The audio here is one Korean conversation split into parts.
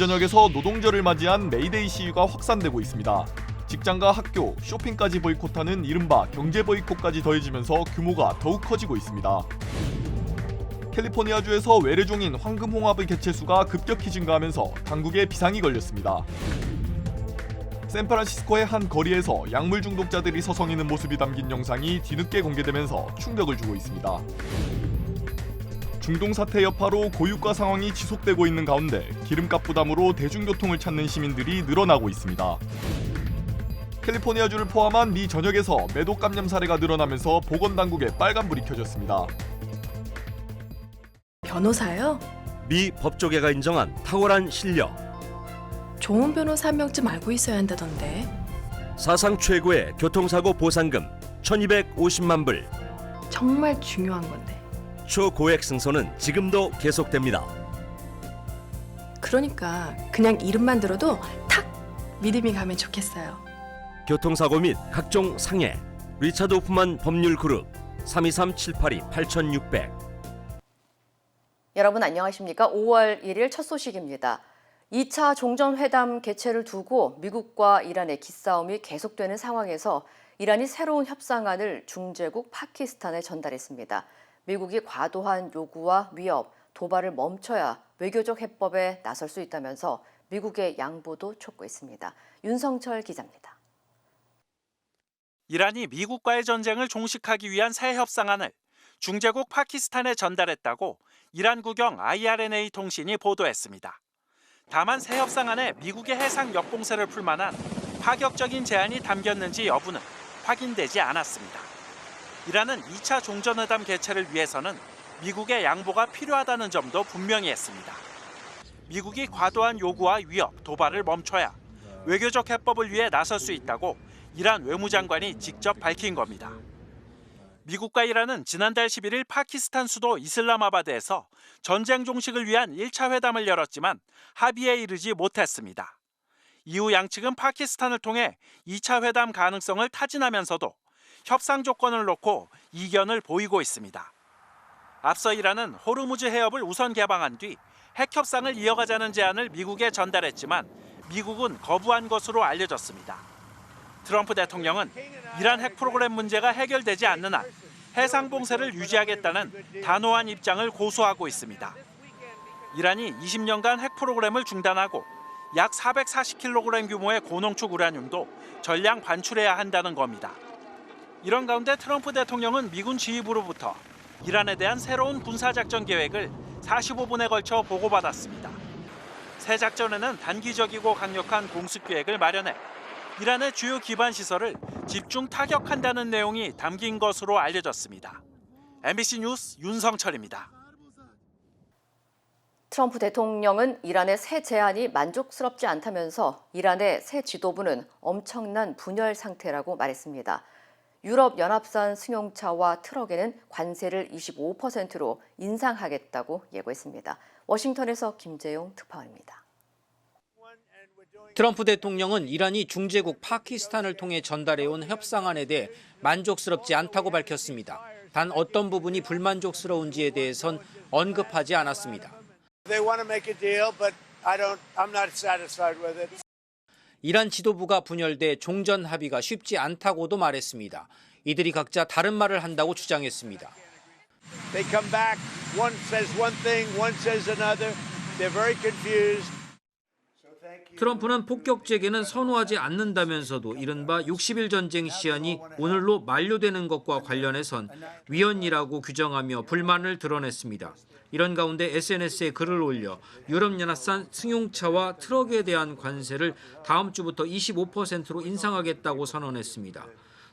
전역에서 노동절을 맞이한 메이데이 시위가 확산되고 있습니다. 직장과 학교, 쇼핑까지 보이콧하는 이른바 경제 보이콧까지 더해지면서 규모가 더욱 커지고 있습니다. 캘리포니아주에서 외래종인 황금홍합의 개체수가 급격히 증가하면서 당국에 비상이 걸렸습니다. 샌프란시스코의 한 거리에서 약물 중독자들이 서성이는 모습이 담긴 영상이 뒤늦게 공개되면서 충격을 주고 있습니다. 중동 사태 여파로 고유가 상황이 지속되고 있는 가운데 기름값 부담으로 대중교통을 찾는 시민들이 늘어나고 있습니다. 캘리포니아주를 포함한 미 전역에서 매독 감염 사례가 늘어나면서 보건당국에 빨간불이 켜졌습니다. 변호사요? 미 법조계가 인정한 탁월한 실력. 좋은 변호사 한 명쯤 알고 있어야 한다던데. 사상 최고의 교통사고 보상금 1,250만 불. 정말 중요한 건데. 초고액 승소는 지금도 계속됩니다. 그러니까 그냥 이름만 들어도 탁 믿음이 가면 좋겠어요. 교통사고 및 각종 상해. 리차드 호프만 법률그룹 323-782-8600. 여러분 안녕하십니까? 5월 1일 첫 소식입니다. 2차 종전회담 개최를 두고 미국과 이란의 기싸움이 계속되는 상황에서 이란이 새로운 협상안을 중재국 파키스탄에 전달했습니다. 미국이 과도한 요구와 위협, 도발을 멈춰야 외교적 해법에 나설 수 있다면서 미국의 양보도 촉구했습니다. 윤성철 기자입니다. 이란이 미국과의 전쟁을 종식하기 위한 새 협상안을 중재국 파키스탄에 전달했다고 이란 국영 IRNA 통신이 보도했습니다. 다만 새 협상안에 미국의 해상 역공세를 풀 만한 파격적인 제안이 담겼는지 여부는 확인되지 않았습니다. 이란은 2차 종전회담 개최를 위해서는 미국의 양보가 필요하다는 점도 분명히 했습니다. 미국이 과도한 요구와 위협, 도발을 멈춰야 외교적 해법을 위해 나설 수 있다고 이란 외무장관이 직접 밝힌 겁니다. 미국과 이란은 지난달 11일 파키스탄 수도 이슬람아바드에서 전쟁 종식을 위한 1차 회담을 열었지만 합의에 이르지 못했습니다. 이후 양측은 파키스탄을 통해 2차 회담 가능성을 타진하면서도 협상 조건을 놓고 이견을 보이고 있습니다. 앞서 이란은 호르무즈 해협을 우선 개방한 뒤 핵 협상을 이어가자는 제안을 미국에 전달했지만 미국은 거부한 것으로 알려졌습니다. 트럼프 대통령은 이란 핵 프로그램 문제가 해결되지 않는 한 해상 봉쇄를 유지하겠다는 단호한 입장을 고수하고 있습니다. 이란이 20년간 핵 프로그램을 중단하고 약 440kg 규모의 고농축 우라늄도 전량 반출해야 한다는 겁니다. 이런 가운데 트럼프 대통령은 미군 지휘부로부터 이란에 대한 새로운 군사작전 계획을 45분에 걸쳐 보고받았습니다. 새 작전에는 단기적이고 강력한 공습 계획을 마련해 이란의 주요 기반 시설을 집중 타격한다는 내용이 담긴 것으로 알려졌습니다. MBC 뉴스 윤성철입니다. 트럼프 대통령은 이란의 새 제안이 만족스럽지 않다면서 이란의 새 지도부는 엄청난 분열 상태라고 말했습니다. 유럽연합산 승용차와 트럭에는 관세를 25%로 인상하겠다고 예고했습니다. 워싱턴에서 김재용 특파원입니다. 트럼프 대통령은 이란이 중재국 파키스탄을 통해 전달해온 협상안에 대해 만족스럽지 않다고 밝혔습니다. 단 어떤 부분이 불만족스러운지에 대해선 언급하지 않았습니다. 이란 지도부가 분열돼 종전 합의가 쉽지 않다고도 말했습니다. 이들이 각자 다른 말을 한다고 주장했습니다. 트럼프는 폭격 재개는 선호하지 않는다면서도 이른바 60일 전쟁 시한이 오늘로 만료되는 것과 관련해선 위헌이라고 규정하며 불만을 드러냈습니다. 이런 가운데 SNS에 글을 올려 유럽연합산 승용차와 트럭에 대한 관세를 다음 주부터 25%로 인상하겠다고 선언했습니다.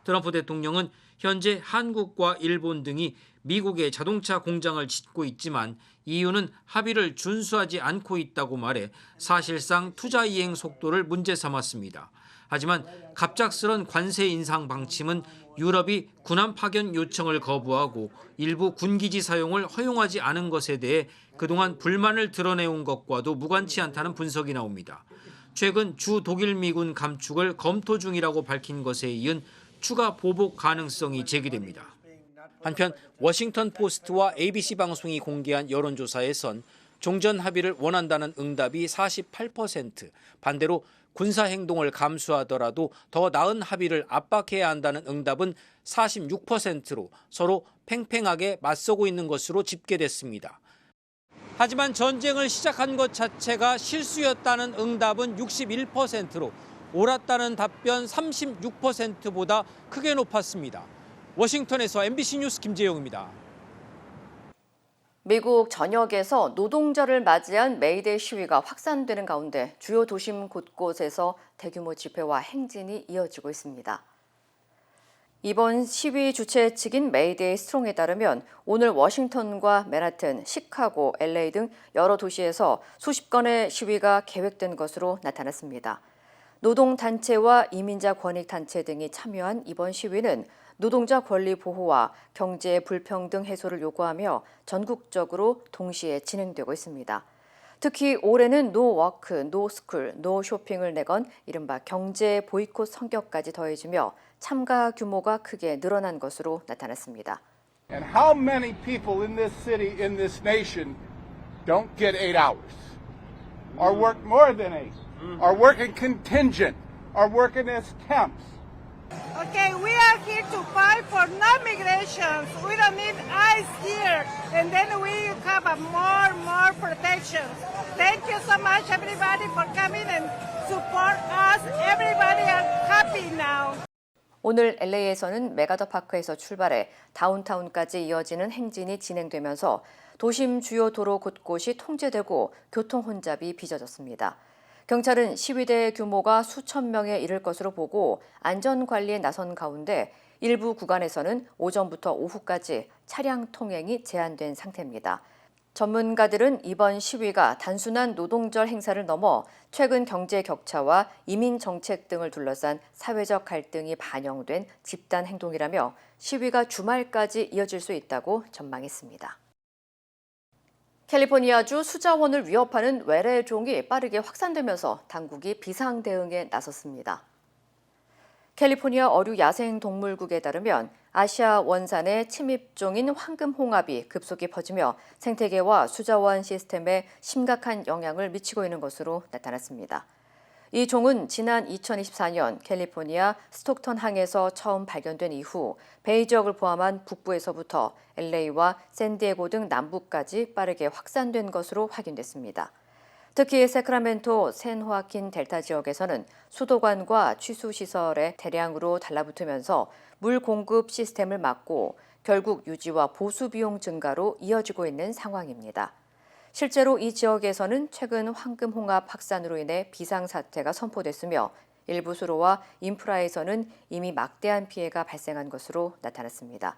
트럼프 대통령은 현재 한국과 일본 등이 미국에 자동차 공장을 짓고 있지만 EU는 합의를 준수하지 않고 있다고 말해 사실상 투자 이행 속도를 문제 삼았습니다. 하지만 갑작스런 관세 인상 방침은 유럽이 군함 파견 요청을 거부하고 일부 군기지 사용을 허용하지 않은 것에 대해 그동안 불만을 드러내온 것과도 무관치 않다는 분석이 나옵니다. 최근 주 독일 미군 감축을 검토 중이라고 밝힌 것에 이은 추가 보복 가능성이 제기됩니다. 한편 워싱턴 포스트와 ABC 방송이 공개한 여론조사에선 종전 합의를 원한다는 응답이 48%, 반대로 군사 행동을 감수하더라도 더 나은 합의를 압박해야 한다는 응답은 46%로 서로 팽팽하게 맞서고 있는 것으로 집계됐습니다. 하지만 전쟁을 시작한 것 자체가 실수였다는 응답은 61%로 옳았다는 답변 36%보다 크게 높았습니다. 워싱턴에서 MBC 뉴스 김재용입니다. 미국 전역에서 노동절을 맞이한 메이데이 시위가 확산되는 가운데 주요 도심 곳곳에서 대규모 집회와 행진이 이어지고 있습니다. 이번 시위 주최 측인 메이데이 스트롱에 따르면 오늘 워싱턴과 맨하튼, 시카고, LA 등 여러 도시에서 수십 건의 시위가 계획된 것으로 나타났습니다. 노동단체와 이민자 권익단체 등이 참여한 이번 시위는 노동자 권리 보호와 경제 불평등 해소를 요구하며 전국적으로 동시에 진행되고 있습니다. 특히 올해는 노 워크, 노 스쿨, 노 쇼핑을 내건 이른바 경제 보이콧 성격까지 더해지며 참가 규모가 크게 늘어난 것으로 나타났습니다. And how many people in this city, in this nation, don't get 8 hours, or work more than 8, or working contingent, or working as temps? Okay, we are here to fight for non-migration. We don't need ICE here, and then we have a more protection. Thank you so much, everybody, for coming and support us. Everybody are happy now. 오늘 LA에서는 메가더 파크에서 출발해 다운타운까지 이어지는 행진이 진행되면서 도심 주요 도로 곳곳이 통제되고 교통 혼잡이 빚어졌습니다. 경찰은 시위대 규모가 수천 명에 이를 것으로 보고 안전관리에 나선 가운데 일부 구간에서는 오전부터 오후까지 차량 통행이 제한된 상태입니다. 전문가들은 이번 시위가 단순한 노동절 행사를 넘어 최근 경제 격차와 이민 정책 등을 둘러싼 사회적 갈등이 반영된 집단 행동이라며 시위가 주말까지 이어질 수 있다고 전망했습니다. 캘리포니아주 수자원을 위협하는 외래종이 빠르게 확산되면서 당국이 비상 대응에 나섰습니다. 캘리포니아 어류야생동물국에 따르면 아시아 원산의 침입종인 황금홍합이 급속히 퍼지며 생태계와 수자원 시스템에 심각한 영향을 미치고 있는 것으로 나타났습니다. 이 종은 지난 2024년 캘리포니아 스톡턴 항에서 처음 발견된 이후 베이 지역을 포함한 북부에서부터 LA와 샌디에고 등 남부까지 빠르게 확산된 것으로 확인됐습니다. 특히 세크라멘토, 샌호아킨 델타 지역에서는 수도관과 취수시설에 대량으로 달라붙으면서 물 공급 시스템을 막고 결국 유지와 보수 비용 증가로 이어지고 있는 상황입니다. 실제로 이 지역에서는 최근 황금홍합 확산으로 인해 비상사태가 선포됐으며 일부 수로와 인프라에서는 이미 막대한 피해가 발생한 것으로 나타났습니다.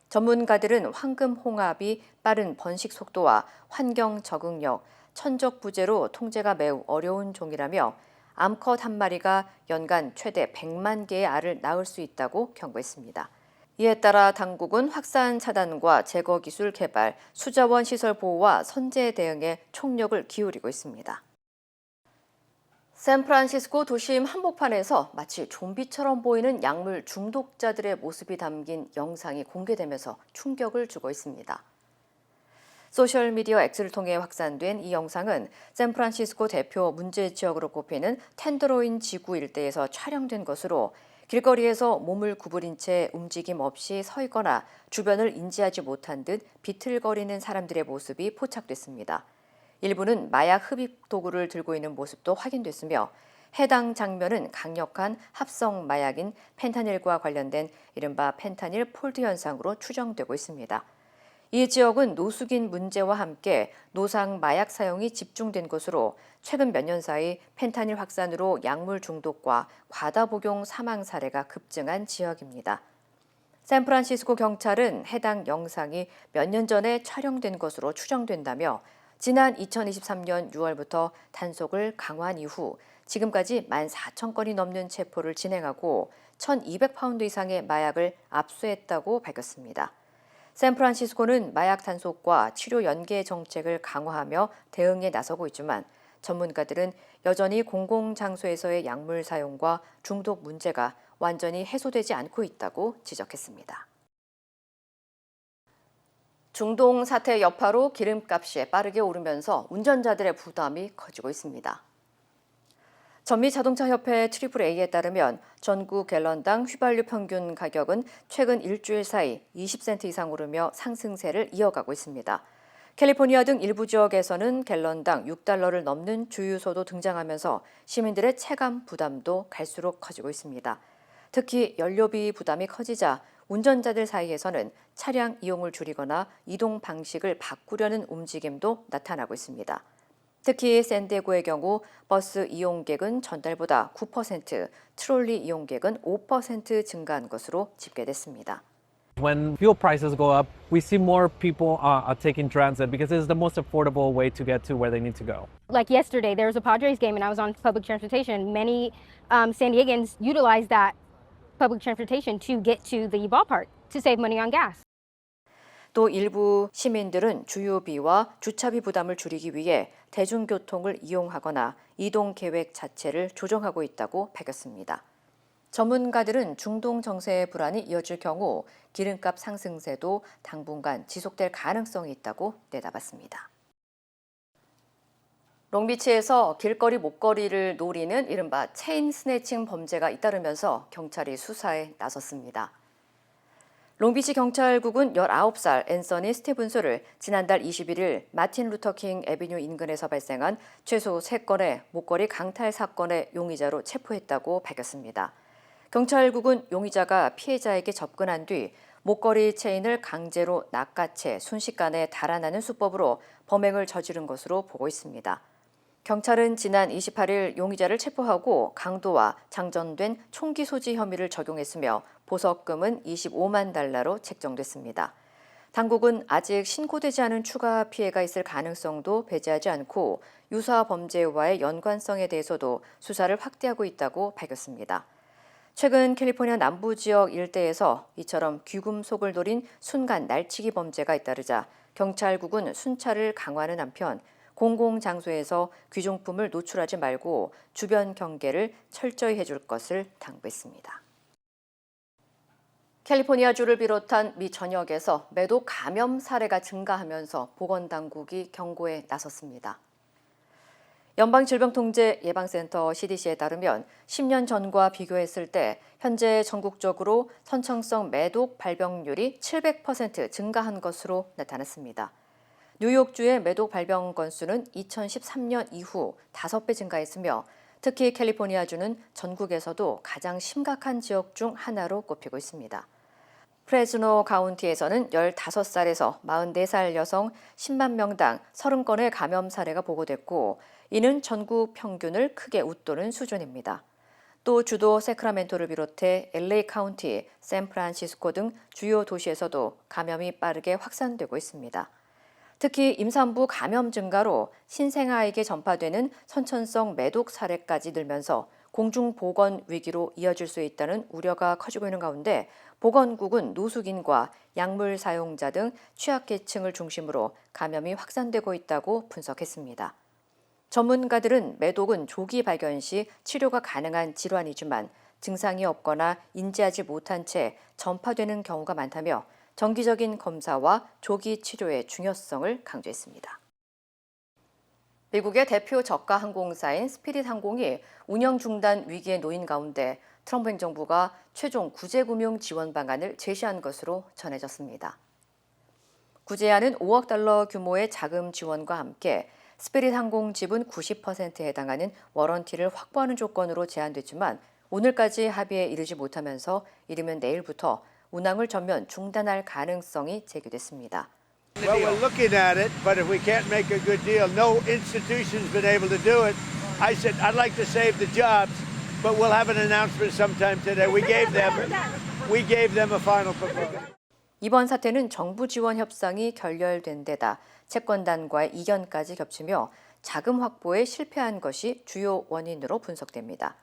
전문가들은 황금홍합이 빠른 번식 속도와 환경 적응력, 천적 부재로 통제가 매우 어려운 종이라며 암컷 한 마리가 연간 최대 100만 개의 알을 낳을 수 있다고 경고했습니다. 이에 따라 당국은 확산 차단과 제거 기술 개발, 수자원 시설 보호와 선제 대응에 총력을 기울이고 있습니다. 샌프란시스코 도심 한복판에서 마치 좀비처럼 보이는 약물 중독자들의 모습이 담긴 영상이 공개되면서 충격을 주고 있습니다. 소셜미디어 X를 통해 확산된 이 영상은 샌프란시스코 대표 문제 지역으로 꼽히는 텐더로인 지구 일대에서 촬영된 것으로 길거리에서 몸을 구부린 채 움직임 없이 서 있거나 주변을 인지하지 못한 듯 비틀거리는 사람들의 모습이 포착됐습니다. 일부는 마약 흡입 도구를 들고 있는 모습도 확인됐으며 해당 장면은 강력한 합성 마약인 펜타닐과 관련된 이른바 펜타닐 폴드 현상으로 추정되고 있습니다. 이 지역은 노숙인 문제와 함께 노상 마약 사용이 집중된 것으로 최근 몇 년 사이 펜타닐 확산으로 약물 중독과 과다 복용 사망 사례가 급증한 지역입니다. 샌프란시스코 경찰은 해당 영상이 몇 년 전에 촬영된 것으로 추정된다며 지난 2023년 6월부터 단속을 강화한 이후 지금까지 14,000건이 넘는 체포를 진행하고 1,200파운드 이상의 마약을 압수했다고 밝혔습니다. 샌프란시스코는 마약 단속과 치료 연계 정책을 강화하며 대응에 나서고 있지만 전문가들은 여전히 공공장소에서의 약물 사용과 중독 문제가 완전히 해소되지 않고 있다고 지적했습니다. 중동 사태 여파로 기름값이 빠르게 오르면서 운전자들의 부담이 커지고 있습니다. 전미자동차협회 AAA에 따르면 전국 갤런당 휘발유 평균 가격은 최근 일주일 사이 20센트 이상 오르며 상승세를 이어가고 있습니다. 캘리포니아 등 일부 지역에서는 갤런당 6달러를 넘는 주유소도 등장하면서 시민들의 체감 부담도 갈수록 커지고 있습니다. 특히 연료비 부담이 커지자 운전자들 사이에서는 차량 이용을 줄이거나 이동 방식을 바꾸려는 움직임도 나타나고 있습니다. 특히 샌디에고의 경우 버스 이용객은 전달보다 9%, 트롤리 이용객은 5% 증가한 것으로 집계됐습니다. When fuel prices go up, we see more people taking transit because it's the most affordable way to get to where they need to go. Like yesterday, there was a Padres game and I was on public transportation. Many San Diegans utilized that public transportation to get to the ballpark to save money on gas. 또 일부 시민들은 주유비와 주차비 부담을 줄이기 위해 대중교통을 이용하거나 이동 계획 자체를 조정하고 있다고 밝혔습니다. 전문가들은 중동 정세의 불안이 이어질 경우 기름값 상승세도 당분간 지속될 가능성이 있다고 내다봤습니다. 롱비치에서 길거리 목걸이를 노리는 이른바 체인 스네칭 범죄가 잇따르면서 경찰이 수사에 나섰습니다. 롱비치 경찰국은 19살 앤서니 스티븐스를 지난달 21일 마틴 루터킹 애비뉴 인근에서 발생한 최소 3건의 목걸이 강탈 사건의 용의자로 체포했다고 밝혔습니다. 경찰국은 용의자가 피해자에게 접근한 뒤 목걸이 체인을 강제로 낚아채 순식간에 달아나는 수법으로 범행을 저지른 것으로 보고 있습니다. 경찰은 지난 28일 용의자를 체포하고 강도와 장전된 총기 소지 혐의를 적용했으며 보석금은 $25만 달러로 책정됐습니다. 당국은 아직 신고되지 않은 추가 피해가 있을 가능성도 배제하지 않고 유사 범죄와의 연관성에 대해서도 수사를 확대하고 있다고 밝혔습니다. 최근 캘리포니아 남부 지역 일대에서 이처럼 귀금속을 노린 순간 날치기 범죄가 잇따르자 경찰국은 순찰을 강화하는 한편 공공장소에서 귀중품을 노출하지 말고 주변 경계를 철저히 해줄 것을 당부했습니다. 캘리포니아주를 비롯한 미 전역에서 매독 감염 사례가 증가하면서 보건당국이 경고에 나섰습니다. 연방질병통제예방센터 CDC에 따르면 10년 전과 비교했을 때 현재 전국적으로 선천성 매독 발병률이 700% 증가한 것으로 나타났습니다. 뉴욕주의 매독 발병 건수는 2013년 이후 5배 증가했으며 특히 캘리포니아주는 전국에서도 가장 심각한 지역 중 하나로 꼽히고 있습니다. 프레즈노 카운티에서는 15살에서 44살 여성 10만 명당 30건의 감염 사례가 보고됐고 이는 전국 평균을 크게 웃도는 수준입니다. 또 주도 세크라멘토를 비롯해 LA 카운티, 샌프란시스코 등 주요 도시에서도 감염이 빠르게 확산되고 있습니다. 특히 임산부 감염 증가로 신생아에게 전파되는 선천성 매독 사례까지 늘면서 공중보건 위기로 이어질 수 있다는 우려가 커지고 있는 가운데 보건국은 노숙인과 약물 사용자 등 취약계층을 중심으로 감염이 확산되고 있다고 분석했습니다. 전문가들은 매독은 조기 발견 시 치료가 가능한 질환이지만 증상이 없거나 인지하지 못한 채 전파되는 경우가 많다며 정기적인 검사와 조기 치료의 중요성을 강조했습니다. 미국의 대표 저가 항공사인 스피릿 항공이 운영 중단 위기에 놓인 가운데 트럼프 행정부가 최종 구제금융 지원 방안을 제시한 것으로 전해졌습니다. 구제안은 5억 달러 규모의 자금 지원과 함께 스피릿 항공 지분 90%에 해당하는 워런티를 확보하는 조건으로 제안됐지만 오늘까지 합의에 이르지 못하면서 이르면 내일부터 운항을 전면 중단할 가능성이 제기됐습니다. Well, we're looking at it, but if we can't make a good deal, no institution's been able to do it. I said I'd like to save the jobs, but we'll have an announcement sometime today. We gave them a final proposal. 이번 사태는 정부 지원 협상이 결렬된 데다 채권단과의 이견까지 겹치며 자금 확보에 실패한 것이 주요 원인으로 분석됩니다.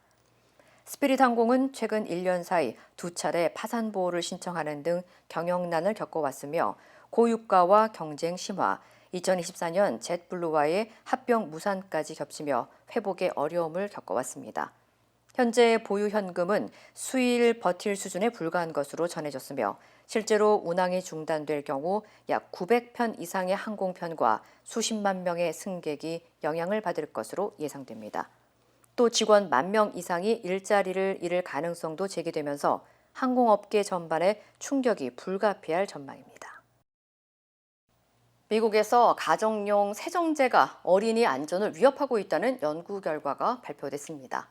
스피릿 항공은 최근 1년 사이 2차례 파산 보호를 신청하는 등 경영난을 겪어왔으며 고유가와 경쟁 심화, 2024년 젯블루와의 합병 무산까지 겹치며 회복에 어려움을 겪어왔습니다. 현재 보유 현금은 수일 버틸 수준에 불과한 것으로 전해졌으며 실제로 운항이 중단될 경우 약 900편 이상의 항공편과 수십만 명의 승객이 영향을 받을 것으로 예상됩니다. 또 직원 10,000명 이상이 일자리를 잃을 가능성도 제기되면서 항공업계 전반에 충격이 불가피할 전망입니다. 미국에서 가정용 세정제가 어린이 안전을 위협하고 있다는 연구 결과가 발표됐습니다.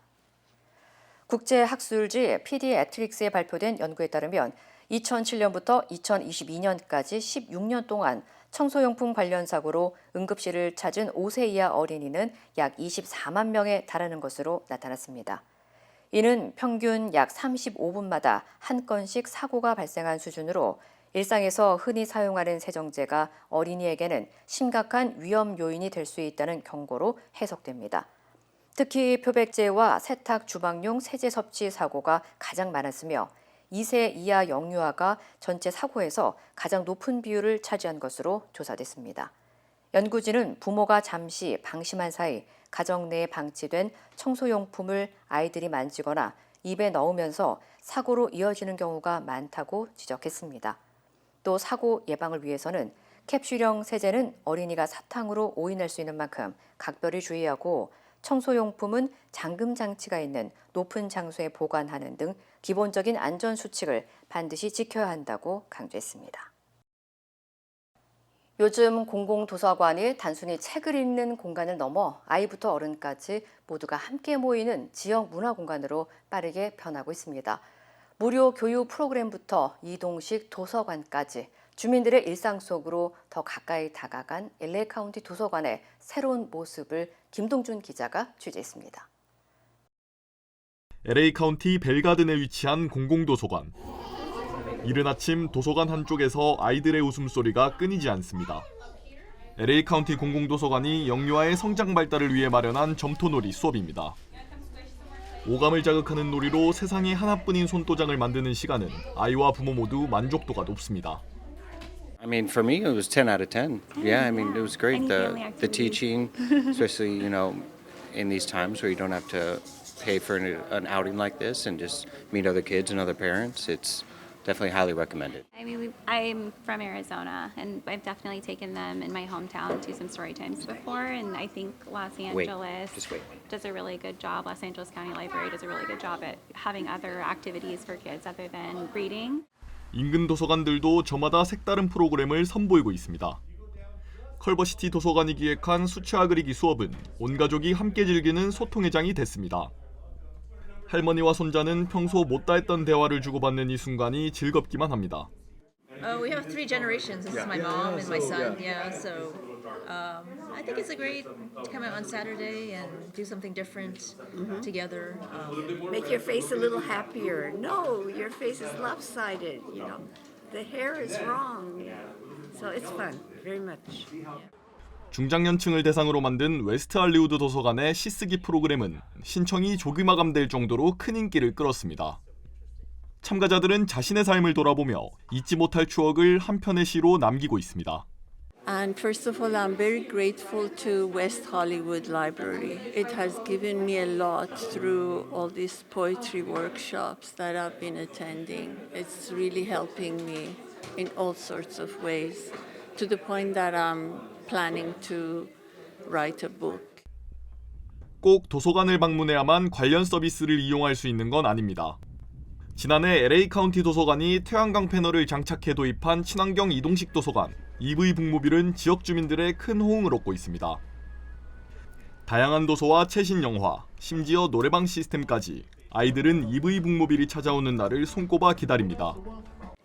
국제학술지 피디애트릭스에 발표된 연구에 따르면 2007년부터 2022년까지 16년 동안 청소용품 관련 사고로 응급실을 찾은 5세 이하 어린이는 약 24만 명에 달하는 것으로 나타났습니다. 이는 평균 약 35분마다 한 건씩 사고가 발생한 수준으로 일상에서 흔히 사용하는 세정제가 어린이에게는 심각한 위험 요인이 될 수 있다는 경고로 해석됩니다. 특히 표백제와 세탁 주방용 세제 섭취 사고가 가장 많았으며 2세 이하 영유아가 전체 사고에서 가장 높은 비율을 차지한 것으로 조사됐습니다. 연구진은 부모가 잠시 방심한 사이 가정 내에 방치된 청소용품을 아이들이 만지거나 입에 넣으면서 사고로 이어지는 경우가 많다고 지적했습니다. 또 사고 예방을 위해서는 캡슐형 세제는 어린이가 사탕으로 오인할 수 있는 만큼 각별히 주의하고 청소용품은 잠금 장치가 있는 높은 장소에 보관하는 등 기본적인 안전 수칙을 반드시 지켜야 한다고 강조했습니다. 요즘 공공도서관이 단순히 책을 읽는 공간을 넘어 아이부터 어른까지 모두가 함께 모이는 지역 문화 공간으로 빠르게 변하고 있습니다. 무료 교육 프로그램부터 이동식 도서관까지 주민들의 일상 속으로 더 가까이 다가간 LA 카운티 도서관의 새로운 모습을 김동준 기자가 취재했습니다. LA 카운티 벨가든에 위치한 공공도서관. 이른 아침 도서관 한쪽에서 아이들의 웃음소리가 끊이지 않습니다. LA 카운티 공공도서관이 영유아의 성장 발달을 위해 마련한 점토놀이 수업입니다. 오감을 자극하는 놀이로 세상에 하나뿐인 손도장을 만드는 시간은 아이와 부모 모두 만족도가 높습니다. I mean, for me, it was 10 out of 10. Yeah, I mean, it was great. The teaching, especially, you know, in these times where you don't have to pay for an outing like this and just meet other kids and other parents, it's definitely highly recommended. I mean, I'm from Arizona, and I've definitely taken them in my hometown to some story times before, and I think Los Angeles does a really good job. Los Angeles County Library does a really good job at having other activities for kids other than reading. 인근 도서관들도 저마다 색다른 프로그램을 선보이고 있습니다. 컬버시티 도서관이 기획한 수채화 그리기 수업은 온 가족이 함께 즐기는 소통의 장이 됐습니다. 할머니와 손자는 평소 못다 했던 대화를 주고받는 이 순간이 즐겁기만 합니다. We have 3 generations. This is my mom and my son. Yeah, so I think it's a great to come out on Saturday and do something different together. Make your face a little happier. No, your face is lopsided. You know, the hair is wrong. So it's fun, very much. 중장년층을 대상으로 만든 웨스트 할리우드 도서관의 시쓰기 프로그램은 신청이 조기마감될 정도로 큰 인기를 끌었습니다. 참가자들은 자신의 삶을 돌아보며 잊지 못할 추억을 한 편의 시로 남기고 있습니다. And first of all, I'm very grateful to West Hollywood Library. It has given me a lot through all these poetry workshops that I've been attending. It's really helping me in all sorts of ways, to the point that I'm planning to write a book. 꼭 도서관을 방문해야만 관련 서비스를 이용할 수 있는 건 아닙니다. 지난해 LA 카운티 도서관이 태양광 패널을 장착해 도입한 친환경 이동식 도서관 EV 북모빌은 지역 주민들의 큰 호응을 얻고 있습니다. 다양한 도서와 최신 영화, 심지어 노래방 시스템까지 아이들은 EV 북모빌이 찾아오는 날을 손꼽아 기다립니다.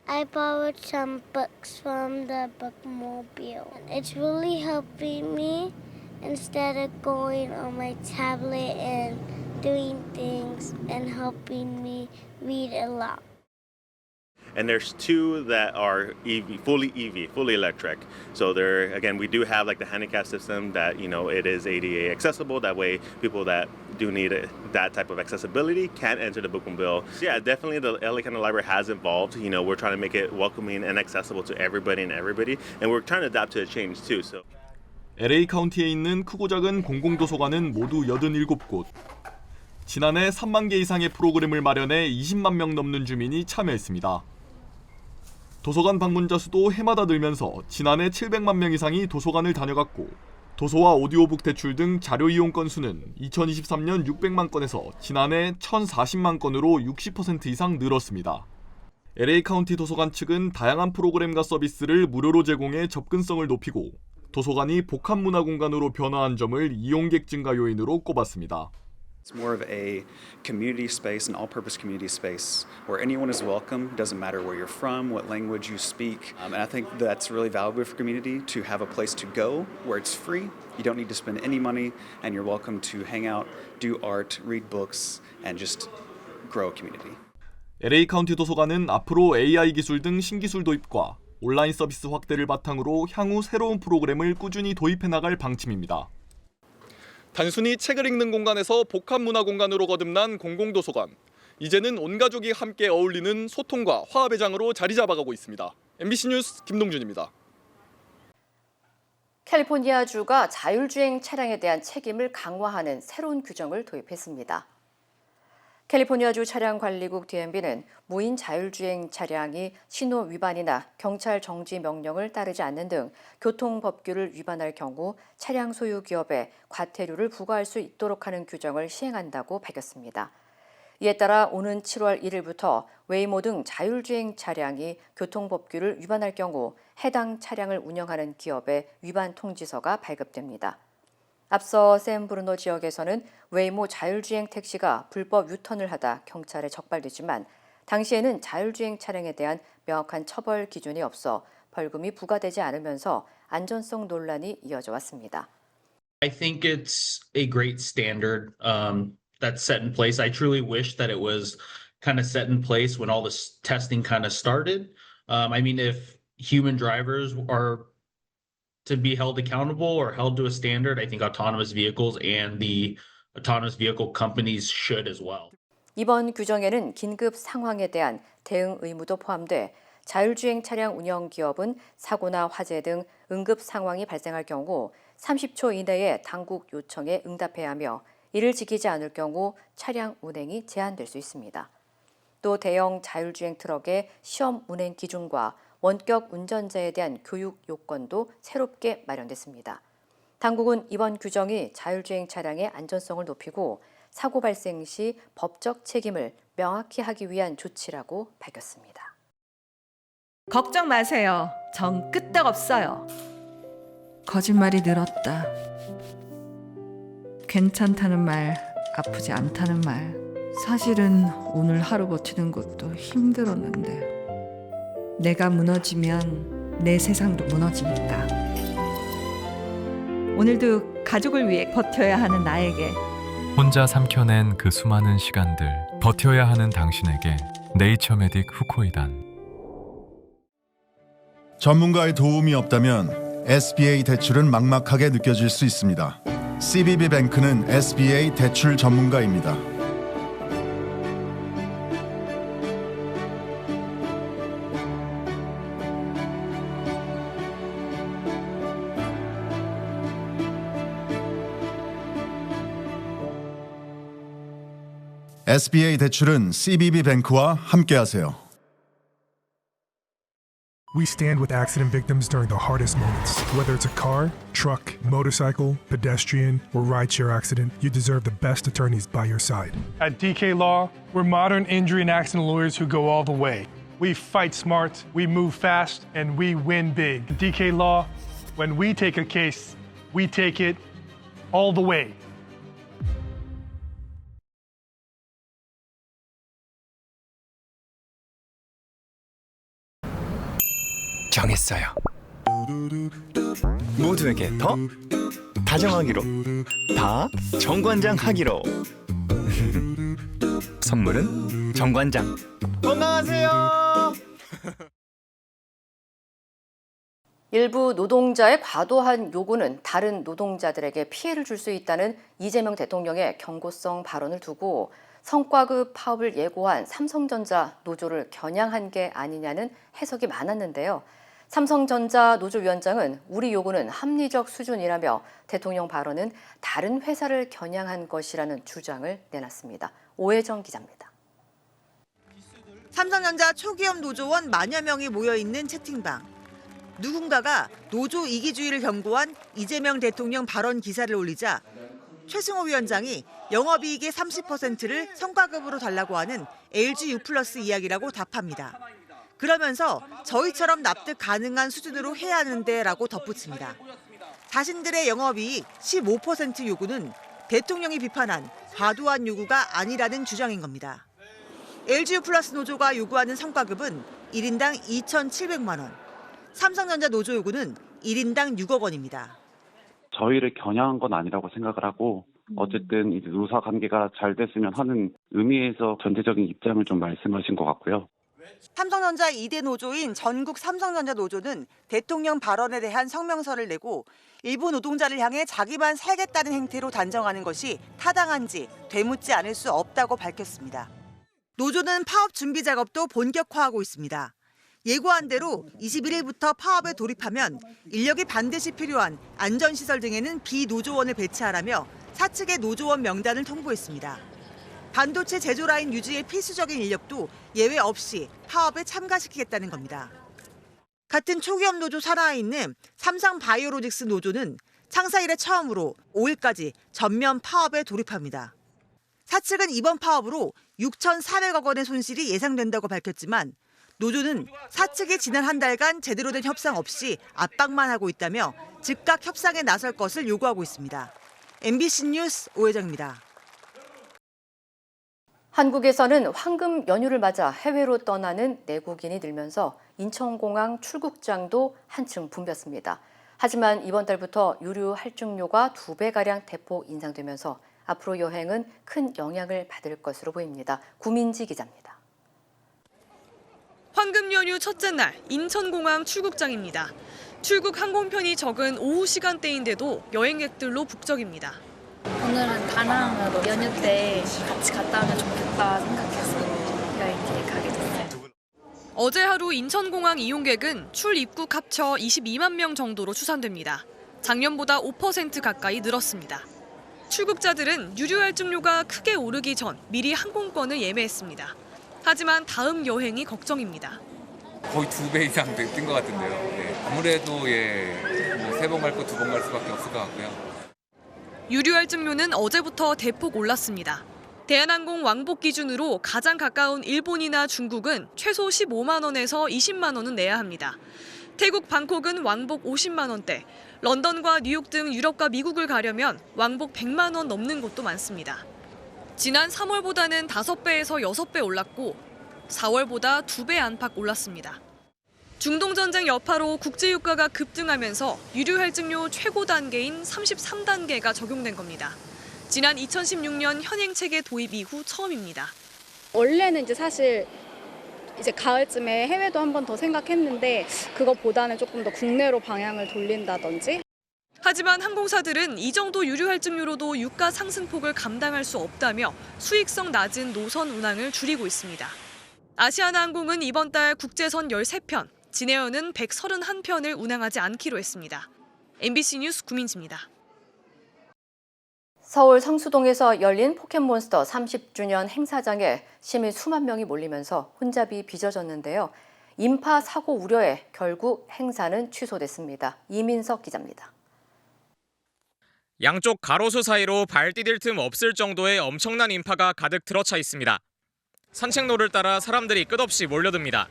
I borrowed some books from the bookmobile. It's really helping me instead of going on my tablet and doing things and helping me read a lot. And there's 2 that are fully electric. So there, again, we do have like the handicap system that, you know, it is ADA accessible. That way, people that do need that type of accessibility can enter the bookmobile. So yeah, definitely the LA County Library has evolved. You know, we're trying to make it welcoming and accessible to everybody, and we're trying to adapt to the change too. So. LA 카운티에 있는 크고 작은 공공도서관은 모두 87곳. 지난해 3만 개 이상의 프로그램을 마련해 20만 명 넘는 주민이 참여했습니다. 도서관 방문자 수도 해마다 늘면서 지난해 700만 명 이상이 도서관을 다녀갔고 도서와 오디오북 대출 등 자료 이용 건수는 2023년 600만 건에서 지난해 1040만 건으로 60% 이상 늘었습니다. LA 카운티 도서관 측은 다양한 프로그램과 서비스를 무료로 제공해 접근성을 높이고 도서관이 복합 문화 공간으로 변화한 점을 이용객 증가 요인으로 꼽았습니다. It's more of a community space, an all-purpose community space where anyone is welcome. It doesn't matter where you're from, what language you speak. And I think that's really valuable for community to have a place to go where it's free. You don't need to spend any money and you're welcome to hang out, do art, read books, and just grow a community. LA 카운티 도서관은 앞으로 AI 기술 등 신기술 도입과 온라인 서비스 확대를 바탕으로 향후 새로운 프로그램을 꾸준히 도입해 나갈 방침입니다. 단순히 책을 읽는 공간에서 복합 문화 공간으로 거듭난 공공도서관. 이제는 온 가족이 함께 어울리는 소통과 화합의 장으로 자리 잡아가고 있습니다. MBC 뉴스 김동준입니다. 캘리포니아주가 자율주행 차량에 대한 책임을 강화하는 새로운 규정을 도입했습니다. 캘리포니아주 차량관리국 DMV는 무인 자율주행 차량이 신호 위반이나 경찰 정지 명령을 따르지 않는 등 교통법규를 위반할 경우 차량 소유 기업에 과태료를 부과할 수 있도록 하는 규정을 시행한다고 밝혔습니다. 이에 따라 오는 7월 1일부터 웨이모 등 자율주행 차량이 교통법규를 위반할 경우 해당 차량을 운영하는 기업에 위반 통지서가 발급됩니다. 앞서 샌브루노 지역에서는 웨이모 자율주행 택시가 불법 유턴을 하다 경찰에 적발됐지만 당시에는 자율주행 차량에 대한 명확한 처벌 기준이 없어 벌금이 부과되지 않으면서 안전성 논란이 이어져 왔습니다. I think it's a great standard that's set in place. I truly wish that it was kind of set in place when all this testing kind of started. I mean, if human drivers are to be held accountable or held to a standard, I think autonomous vehicles and the autonomous vehicle companies should as well. 이번 규정에는 긴급 상황에 대한 대응 의무도 포함돼 자율주행 차량 운영 기업은 사고나 화재 등 응급 상황이 발생할 경우 30초 이내에 당국 요청에 응답해야 하며 이를 지키지 않을 경우 차량 운행이 제한될 수 있습니다. 또 대형 자율주행 트럭의 시험 운행 기준과 원격 운전자에 대한 교육 요건도 새롭게 마련됐습니다. 당국은 이번 규정이 자율주행 차량의 안전성을 높이고 사고 발생 시 법적 책임을 명확히 하기 위한 조치라고 밝혔습니다. 걱정 마세요. 전 끄떡없어요. 거짓말이 늘었다. 괜찮다는 말, 아프지 않다는 말. 사실은 오늘 하루 버티는 것도 힘들었는데 내가 무너지면 내 세상도 무너지니까. 오늘도 가족을 위해 버텨야 하는 나에게 혼자 삼켜낸 그 수많은 시간들 버텨야 하는 당신에게 네이처메딕 후코이단. 전문가의 도움이 없다면 SBA 대출은 막막하게 느껴질 수 있습니다. CBB뱅크는 SBA 대출 전문가입니다. SBA 대출은 CBB뱅크와 함께하세요. We stand with accident victims during the hardest moments. Whether it's a car, truck, motorcycle, pedestrian, or rideshare accident, you deserve the best attorneys by your side. At DK Law, we're modern injury and accident lawyers who go all the way. We fight smart, we move fast, and we win big. At DK Law, when we take a case, we take it all the way. 정했어요. 모두에게 더 다정하기로, 다 정관장하기로. 선물은 정관장. 건강하세요. 일부 노동자의 과도한 요구는 다른 노동자들에게 피해를 줄 수 있다는 이재명 대통령의 경고성 발언을 두고 성과급 파업을 예고한 삼성전자 노조를 겨냥한 게 아니냐는 해석이 많았는데요. 삼성전자 노조위원장은 우리 요구는 합리적 수준이라며 대통령 발언은 다른 회사를 겨냥한 것이라는 주장을 내놨습니다. 오혜정 기자입니다. 삼성전자 초기업 노조원 만여 명이 모여있는 채팅방. 누군가가 노조 이기주의를 경고한 이재명 대통령 발언 기사를 올리자 최승호 위원장이 영업이익의 30%를 성과급으로 달라고 하는 LG U+ 이야기라고 답합니다. 그러면서 저희처럼 납득 가능한 수준으로 해야 하는데라고 덧붙입니다. 자신들의 영업이익 15% 요구는 대통령이 비판한 과도한 요구가 아니라는 주장인 겁니다. LG U+ 노조가 요구하는 성과급은 1인당 2,700만 원, 삼성전자 노조 요구는 1인당 6억 원입니다. 저희를 겨냥한 건 아니라고 생각을 하고 어쨌든 이제 노사 관계가 잘 됐으면 하는 의미에서 전체적인 입장을 좀 말씀하신 것 같고요. 삼성전자 2대 노조인 전국 삼성전자 노조는 대통령 발언에 대한 성명서를 내고 일부 노동자를 향해 자기만 살겠다는 행태로 단정하는 것이 타당한지 되묻지 않을 수 없다고 밝혔습니다. 노조는 파업 준비 작업도 본격화하고 있습니다. 예고한 대로 21일부터 파업에 돌입하면 인력이 반드시 필요한 안전시설 등에는 비노조원을 배치하라며 사측의 노조원 명단을 통보했습니다. 반도체 제조 라인 유지에 필수적인 인력도 예외 없이 파업에 참가시키겠다는 겁니다. 같은 초기업 노조 산하에 있는 삼성바이오로직스 노조는 창사 이래 처음으로 5일까지 전면 파업에 돌입합니다. 사측은 이번 파업으로 6,400억 원의 손실이 예상된다고 밝혔지만 노조는 사측이 지난 한 달간 제대로 된 협상 없이 압박만 하고 있다며 즉각 협상에 나설 것을 요구하고 있습니다. MBC 뉴스 오혜정입니다. 한국에서는 황금 연휴를 맞아 해외로 떠나는 내국인이 늘면서 인천공항 출국장도 한층 붐볐습니다. 하지만 이번 달부터 유류 할증료가 2배가량 대폭 인상되면서 앞으로 여행은 큰 영향을 받을 것으로 보입니다. 구민지 기자입니다. 황금 연휴 첫째 날 인천공항 출국장입니다. 출국 항공편이 적은 오후 시간대인데도 여행객들로 북적입니다. 오늘은 다낭으로 연휴 때 같이 갔다 오면 좋겠다 생각해서 여행 가게 됐어요. 어제 하루 인천공항 이용객은 출입국 합쳐 22만 명 정도로 추산됩니다. 작년보다 5% 가까이 늘었습니다. 출국자들은 유류 할증료가 크게 오르기 전 미리 항공권을 예매했습니다. 하지만 다음 여행이 걱정입니다. 거의 2배 이상 뛴 것 같은데요. 네. 아무래도 3번 갈 거 2번 갈 수밖에 없을 것 같고요. 유류 할증료는 어제부터 대폭 올랐습니다. 대한항공 왕복 기준으로 가장 가까운 일본이나 중국은 최소 15만 원에서 20만 원은 내야 합니다. 태국 방콕은 왕복 50만 원대, 런던과 뉴욕 등 유럽과 미국을 가려면 왕복 100만 원 넘는 곳도 많습니다. 지난 3월보다는 5배에서 6배 올랐고 4월보다 2배 안팎 올랐습니다. 중동전쟁 여파로 국제유가가 급등하면서 유류 할증료 최고 단계인 33단계가 적용된 겁니다. 지난 2016년 현행 체계 도입 이후 처음입니다. 원래는 이제 사실 가을쯤에 해외도 한 번 더 생각했는데 그것보다는 조금 더 국내로 방향을 돌린다든지. 하지만 항공사들은 이 정도 유류 할증료로도 유가 상승폭을 감당할 수 없다며 수익성 낮은 노선 운항을 줄이고 있습니다. 아시아나항공은 이번 달 국제선 13편, 진에어는 131편을 운항하지 않기로 했습니다. MBC 뉴스 구민지입니다. 서울 성수동에서 열린 포켓몬스터 30주년 행사장에 시민 수만 명이 몰리면서 혼잡이 빚어졌는데요. 인파 사고 우려에 결국 행사는 취소됐습니다. 이민석 기자입니다. 양쪽 가로수 사이로 발 디딜 틈 없을 정도의 엄청난 인파가 가득 들어차 있습니다. 산책로를 따라 사람들이 끝없이 몰려듭니다.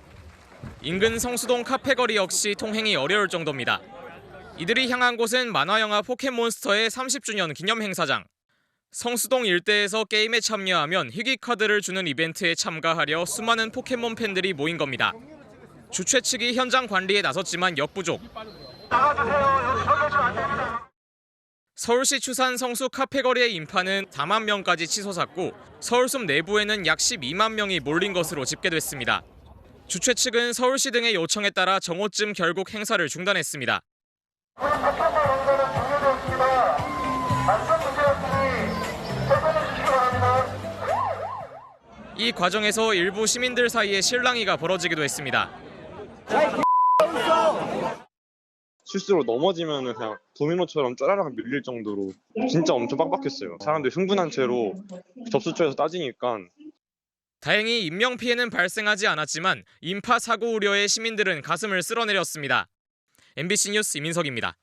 인근 성수동 카페거리 역시 통행이 어려울 정도입니다. 이들이 향한 곳은 만화영화 포켓몬스터의 30주년 기념 행사장. 성수동 일대에서 게임에 참여하면 희귀카드를 주는 이벤트에 참가하려 수많은 포켓몬 팬들이 모인 겁니다. 주최 측이 현장 관리에 나섰지만 역부족. 서울시 추산 성수 카페거리의 인파는 4만 명까지 치솟았고 서울숲 내부에는 약 12만 명이 몰린 것으로 집계됐습니다. 주최 측은 서울시 등의 요청에 따라 정오쯤 결국 행사를 중단했습니다. 이 과정에서 일부 시민들 사이에 실랑이가 벌어지기도 했습니다. 실수로 넘어지면은 그냥 도미노처럼 쪼라락 밀릴 정도로 진짜 엄청 빡빡했어요. 사람들이 흥분한 채로 접수처에서 따지니까. 다행히 인명 피해는 발생하지 않았지만 인파 사고 우려에 시민들은 가슴을 쓸어내렸습니다. MBC 뉴스 이민석입니다.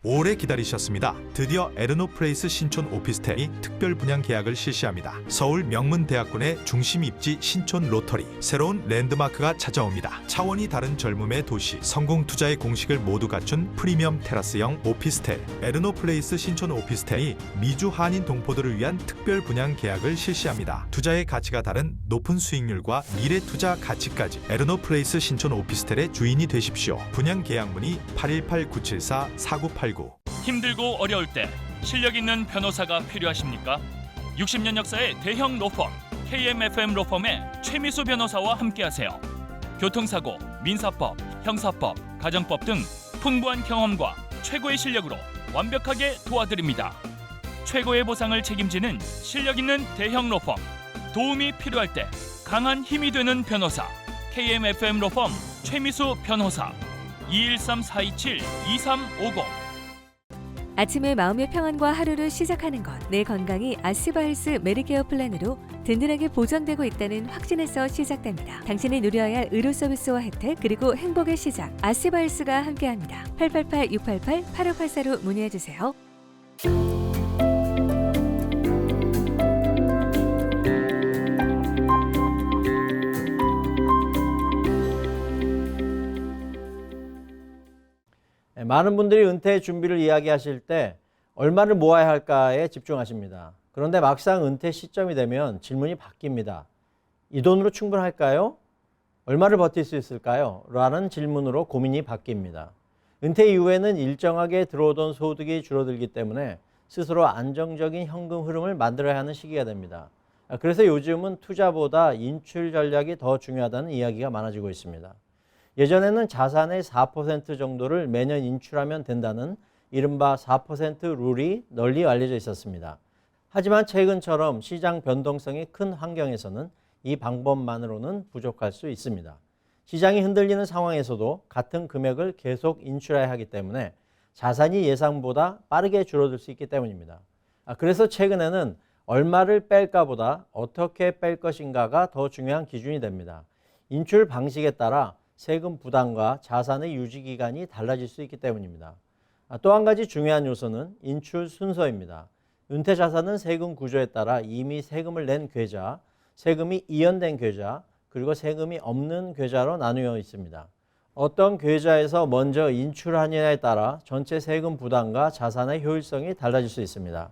오래 기다리셨습니다. 드디어 에르노플레이스 신촌 오피스텔이 특별 분양 계약을 실시합니다. 서울 명문대학군의 중심 입지 신촌 로터리, 새로운 랜드마크가 찾아옵니다. 차원이 다른 젊음의 도시, 성공 투자의 공식을 모두 갖춘 프리미엄 테라스형 오피스텔, 에르노플레이스 신촌 오피스텔이 미주 한인 동포들을 위한 특별 분양 계약을 실시합니다. 투자의 가치가 다른 높은 수익률과 미래 투자 가치까지 에르노플레이스 신촌 오피스텔의 주인이 되십시오. 분양 계약 문의 818-974-4989. 힘들고 어려울 때 실력 있는 변호사가 필요하십니까? 60년 역사의 대형 로펌 KMFM 로펌의 최미수 변호사와 함께하세요. 교통사고, 민사법, 형사법, 가정법 등 풍부한 경험과 최고의 실력으로 완벽하게 도와드립니다. 최고의 보상을 책임지는 실력 있는 대형 로펌, 도움이 필요할 때 강한 힘이 되는 변호사 KMFM 로펌 최미수 변호사 213-427-2350. 아침에 마음의 평안과 하루를 시작하는 것, 내 건강이 아스바헬스 메디케어 플랜으로 든든하게 보장되고 있다는 확신에서 시작됩니다. 당신이 누려야 할 의료 서비스와 혜택, 그리고 행복의 시작, 아스바헬스가 함께합니다. 888-688-8584로 문의해주세요. 많은 분들이 은퇴 준비를 이야기하실 때 얼마를 모아야 할까에 집중하십니다. 그런데 막상 은퇴 시점이 되면 질문이 바뀝니다. 이 돈으로 충분할까요? 얼마를 버틸 수 있을까요? 라는 질문으로 고민이 바뀝니다. 은퇴 이후에는 일정하게 들어오던 소득이 줄어들기 때문에 스스로 안정적인 현금 흐름을 만들어야 하는 시기가 됩니다. 그래서 요즘은 투자보다 인출 전략이 더 중요하다는 이야기가 많아지고 있습니다. 예전에는 자산의 4% 정도를 매년 인출하면 된다는 이른바 4% 룰이 널리 알려져 있었습니다. 하지만 최근처럼 시장 변동성이 큰 환경에서는 이 방법만으로는 부족할 수 있습니다. 시장이 흔들리는 상황에서도 같은 금액을 계속 인출해야 하기 때문에 자산이 예상보다 빠르게 줄어들 수 있기 때문입니다. 그래서 최근에는 얼마를 뺄까보다 어떻게 뺄 것인가가 더 중요한 기준이 됩니다. 인출 방식에 따라 세금 부담과 자산의 유지 기간이 달라질 수 있기 때문입니다. 또 한 가지 중요한 요소는 인출 순서입니다. 은퇴 자산은 세금 구조에 따라 이미 세금을 낸 계좌, 세금이 이연된 계좌, 그리고 세금이 없는 계좌로 나누어 있습니다. 어떤 계좌에서 먼저 인출하느냐에 따라 전체 세금 부담과 자산의 효율성이 달라질 수 있습니다.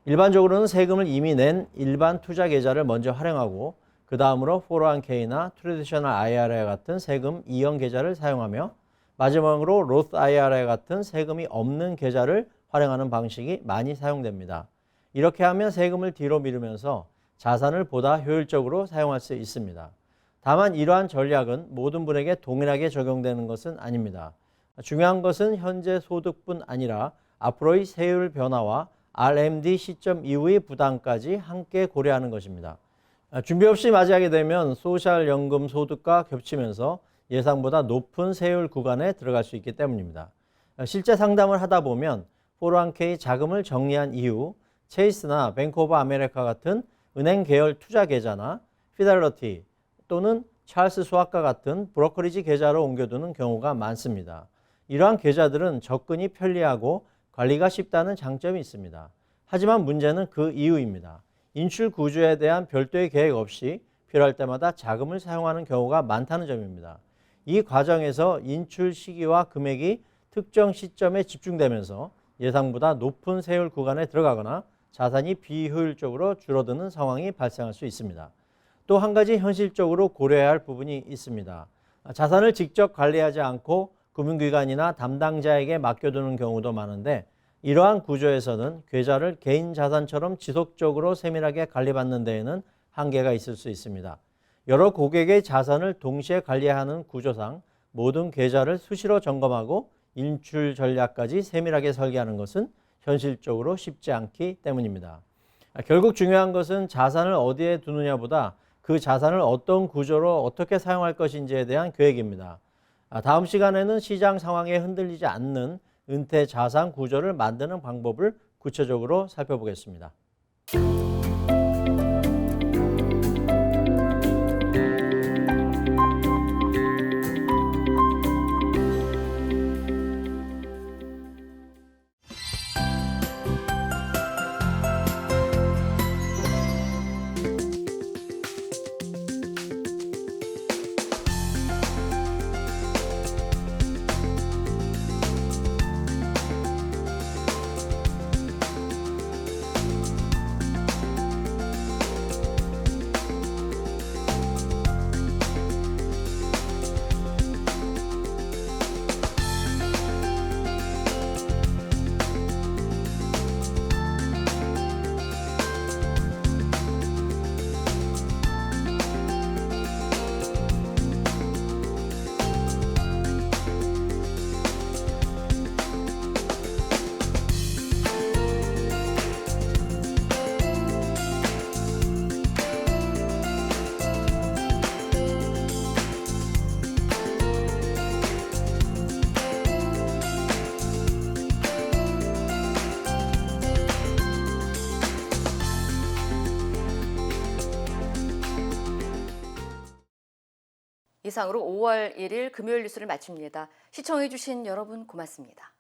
일반적으로는 세금을 이미 낸 일반 투자 계좌를 먼저 활용하고 그 다음으로 401k나 트래디셔널 IRA 같은 세금 이연 계좌를 사용하며 마지막으로 로스 IRA 같은 세금이 없는 계좌를 활용하는 방식이 많이 사용됩니다. 이렇게 하면 세금을 뒤로 미루면서 자산을 보다 효율적으로 사용할 수 있습니다. 다만 이러한 전략은 모든 분에게 동일하게 적용되는 것은 아닙니다. 중요한 것은 현재 소득뿐 아니라 앞으로의 세율 변화와 RMD 시점 이후의 부담까지 함께 고려하는 것입니다. 준비 없이 맞이하게 되면 소셜연금 소득과 겹치면서 예상보다 높은 세율 구간에 들어갈 수 있기 때문입니다. 실제 상담을 하다 보면 401k 자금을 정리한 이후 체이스나 뱅크 오브 아메리카 같은 은행 계열 투자 계좌나 피델러티 또는 찰스 수학과 같은 브로커리지 계좌로 옮겨두는 경우가 많습니다. 이러한 계좌들은 접근이 편리하고 관리가 쉽다는 장점이 있습니다. 하지만 문제는 그 이유입니다. 인출 구조에 대한 별도의 계획 없이 필요할 때마다 자금을 사용하는 경우가 많다는 점입니다. 이 과정에서 인출 시기와 금액이 특정 시점에 집중되면서 예상보다 높은 세율 구간에 들어가거나 자산이 비효율적으로 줄어드는 상황이 발생할 수 있습니다. 또 한 가지 현실적으로 고려해야 할 부분이 있습니다. 자산을 직접 관리하지 않고 금융기관이나 담당자에게 맡겨두는 경우도 많은데 이러한 구조에서는 계좌를 개인 자산처럼 지속적으로 세밀하게 관리받는 데에는 한계가 있을 수 있습니다. 여러 고객의 자산을 동시에 관리하는 구조상 모든 계좌를 수시로 점검하고 인출 전략까지 세밀하게 설계하는 것은 현실적으로 쉽지 않기 때문입니다. 결국 중요한 것은 자산을 어디에 두느냐보다 그 자산을 어떤 구조로 어떻게 사용할 것인지에 대한 계획입니다. 다음 시간에는 시장 상황에 흔들리지 않는 은퇴 자산 구조를 만드는 방법을 구체적으로 살펴보겠습니다. 이상으로 5월 1일 금요일 뉴스를 마칩니다. 시청해주신 여러분 고맙습니다.